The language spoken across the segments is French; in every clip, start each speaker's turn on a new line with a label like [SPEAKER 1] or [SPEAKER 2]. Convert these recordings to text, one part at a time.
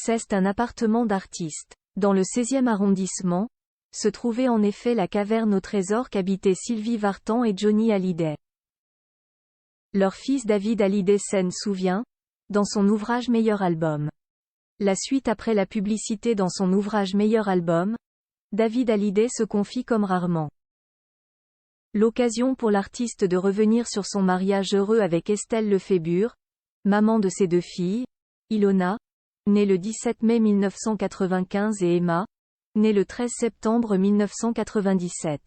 [SPEAKER 1] C'est un appartement d'artiste. Dans le 16e arrondissement, se trouvait en effet la caverne au trésor qu'habitaient Sylvie Vartan et Johnny Hallyday. Leur fils David Hallyday s'en souvient, dans son ouvrage Meilleur album. La suite après la publicité dans son ouvrage Meilleur album, David Hallyday se confie comme rarement. L'occasion pour l'artiste de revenir sur son mariage heureux avec Estelle Lefébure, maman de ses deux filles, Ilona, née le 17 mai 1995 et Emma, née le 13 septembre 1997.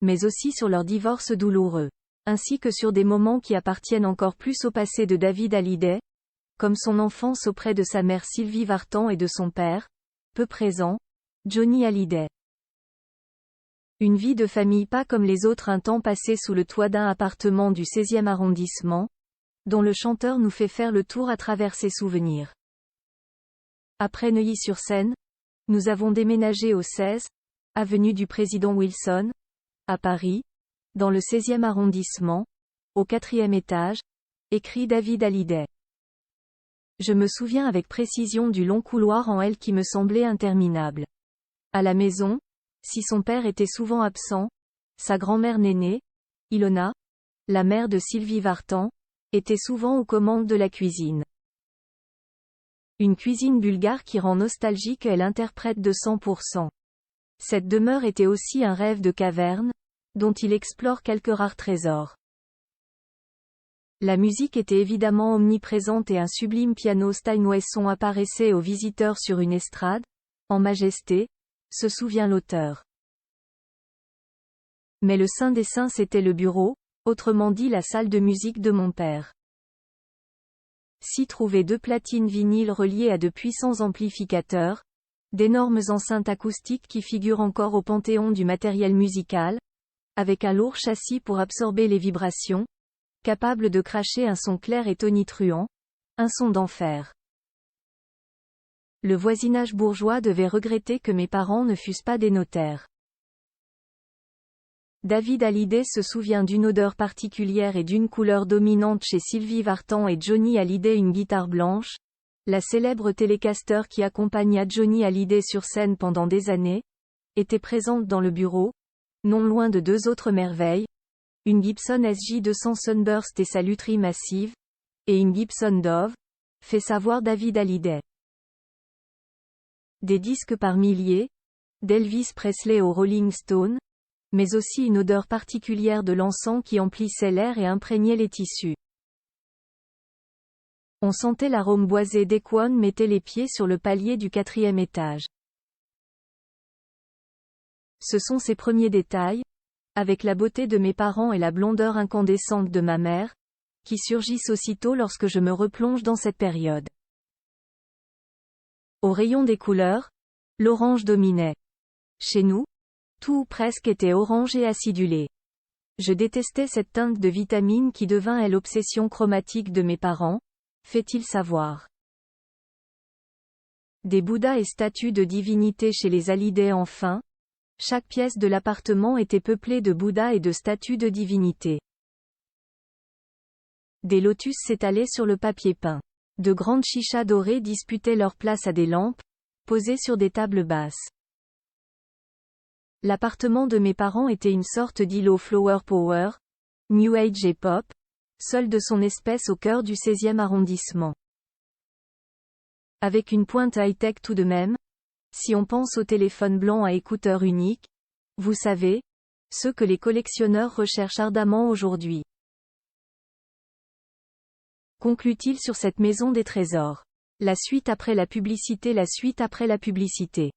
[SPEAKER 1] Mais aussi sur leur divorce douloureux, ainsi que sur des moments qui appartiennent encore plus au passé de David Hallyday, comme son enfance auprès de sa mère Sylvie Vartan et de son père, peu présent, Johnny Hallyday. Une vie de famille pas comme les autres, un temps passé sous le toit d'un appartement du 16e arrondissement, dont le chanteur nous fait faire le tour à travers ses souvenirs. Après Neuilly-sur-Seine, nous avons déménagé au 16, avenue du Président Wilson, à Paris, dans le 16e arrondissement, au 4e étage, écrit David Hallyday. Je me souviens avec précision du long couloir en L qui me semblait interminable. À la maison, si son père était souvent absent, sa grand-mère Néné, Ilona, la mère de Sylvie Vartan, était souvent aux commandes de la cuisine. Une cuisine bulgare qui rend nostalgique et l'interprète de 100%. Cette demeure était aussi un rêve de caverne, dont il explore quelques rares trésors. La musique était évidemment omniprésente et un sublime piano Steinway son apparaissait aux visiteurs sur une estrade, en majesté, se souvient l'auteur. Mais le saint des saints c'était le bureau, autrement dit la salle de musique de mon père. S'y trouvaient deux platines vinyles reliées à de puissants amplificateurs, d'énormes enceintes acoustiques qui figurent encore au panthéon du matériel musical, avec un lourd châssis pour absorber les vibrations, capable de cracher un son clair et tonitruant, un son d'enfer. Le voisinage bourgeois devait regretter que mes parents ne fussent pas des notaires. David Hallyday se souvient d'une odeur particulière et d'une couleur dominante chez Sylvie Vartan et Johnny Hallyday, une guitare blanche, la célèbre Telecaster qui accompagna Johnny Hallyday sur scène pendant des années, était présente dans le bureau, non loin de deux autres merveilles, une Gibson SJ200 Sunburst et sa lutherie massive, et une Gibson Dove, fait savoir David Hallyday. Des disques par milliers, d'Elvis Presley au Rolling Stone, mais aussi une odeur particulière de l'encens qui emplissait l'air et imprégnait les tissus. On sentait l'arôme boisé dès qu'on mettait les pieds sur le palier du 4e étage. Ce sont ces premiers détails, avec la beauté de mes parents et la blondeur incandescente de ma mère, qui surgissent aussitôt lorsque je me replonge dans cette période. Au rayon des couleurs, l'orange dominait. Chez nous, tout ou presque était orange et acidulé. Je détestais cette teinte de vitamine qui devint elle l'obsession chromatique de mes parents, fait-il savoir. Des bouddhas et statues de divinités chez les Hallyday enfin. Chaque pièce de l'appartement était peuplée de bouddhas et de statues de divinités. Des lotus s'étalaient sur le papier peint. De grandes chichas dorées disputaient leur place à des lampes, posées sur des tables basses. L'appartement de mes parents était une sorte d'îlot flower power, new age et pop, seul de son espèce au cœur du 16e arrondissement. Avec une pointe high-tech tout de même, si on pense au téléphone blanc à écouteurs uniques, vous savez, ceux que les collectionneurs recherchent ardemment aujourd'hui. Conclut-il sur cette maison des trésors. La suite après la publicité. La suite après la publicité.